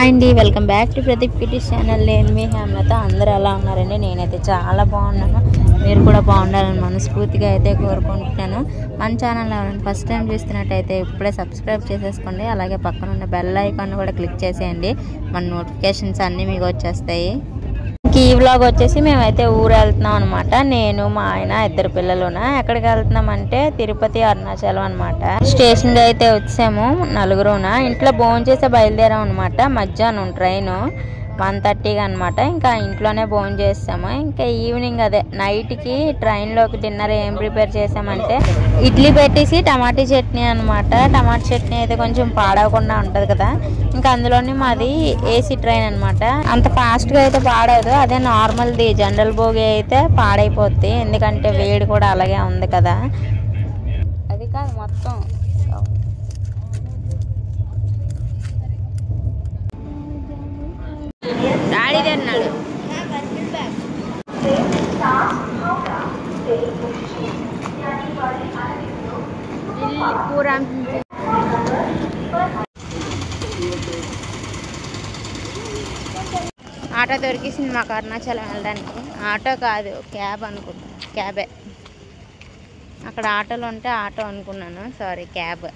Hi అండి, welcome back to Pradeep kitties channel. నేను మీ హేమలత. అందరూ ఎలా ఉన్నారండి? నేనైతే చాలా బాగున్నాను. మీరు కూడా బాగుండాలని మనస్ఫూర్తిగా అయితే కోరుకుంటున్నాను. మన ఛానల్ ఎవరైనా ఫస్ట్ టైం చూస్తున్నట్టయితే ఇప్పుడే సబ్స్క్రైబ్ చేసేసుకోండి. అలాగే పక్కన ఉన్న బెల్ ఐకాన్ కూడా క్లిక్ చేసేయండి. మన నోటిఫికేషన్స్ అన్నీ మీకు వచ్చేస్తాయి. ఈ వ్లాగ్ వచ్చేసి మేమైతే ఊరు వెళ్తున్నాం అనమాట. నేను మా ఆయన ఇద్దరు పిల్లలున. ఎక్కడికి వెళ్తున్నాం అంటే తిరుపతి అరుణాచలం అనమాట. స్టేషన్కి అయితే వచ్చాము నలుగురున. ఇంట్లో భోజనం చేసే బయలుదేరాం అనమాట. మధ్యాహ్నం ట్రైను 1:30కి అనమాట. ఇంకా ఇంట్లోనే భోజనం చేస్తాము. ఇంకా ఈవినింగ్ అదే నైట్కి ట్రైన్లోకి డిన్నర్ ఏం ప్రిపేర్ చేసామంటే ఇడ్లీ పెట్టేసి టమాటా చట్నీ అనమాట. టమాటా చట్నీ అయితే కొంచెం పాడవకుండా ఉంటుంది కదా. ఇంకా అందులోనే మాది ఏసీ ట్రైన్ అనమాట. అంత ఫాస్ట్గా అయితే పాడవదు. అదే నార్మల్ది జనరల్ బోగి అయితే పాడైపోద్ది. ఎందుకంటే వేడి కూడా అలాగే ఉంది కదా. అది కాదు మొత్తం డాడీ తిన్నాడు. ఆటో దొరికిసింది మాకు అరుణాచలం వెళ్ళడానికి. ఆటో కాదు, క్యాబ్ అనుకుంటా. క్యాబే. అక్కడ ఆటోలు ఉంటే ఆటో అనుకున్నాను. Sorry, cab.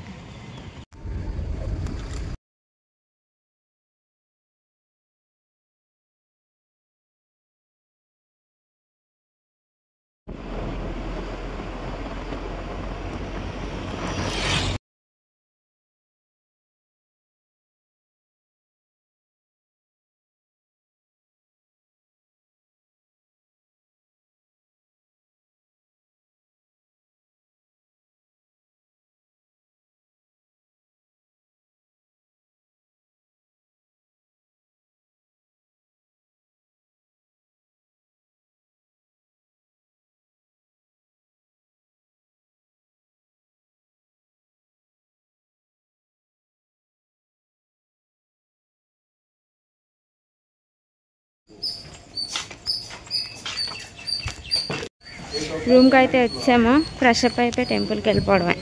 రూమ్కి అయితే వచ్చాము. ఫ్రెష్ అప్ అయిపోయి టెంపుల్కి వెళ్ళిపోవడమే.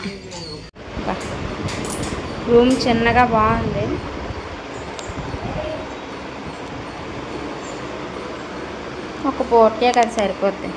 రూమ్ చిన్నగా బాగుంది. ఒక పూటకే కదా సరిపోద్ది.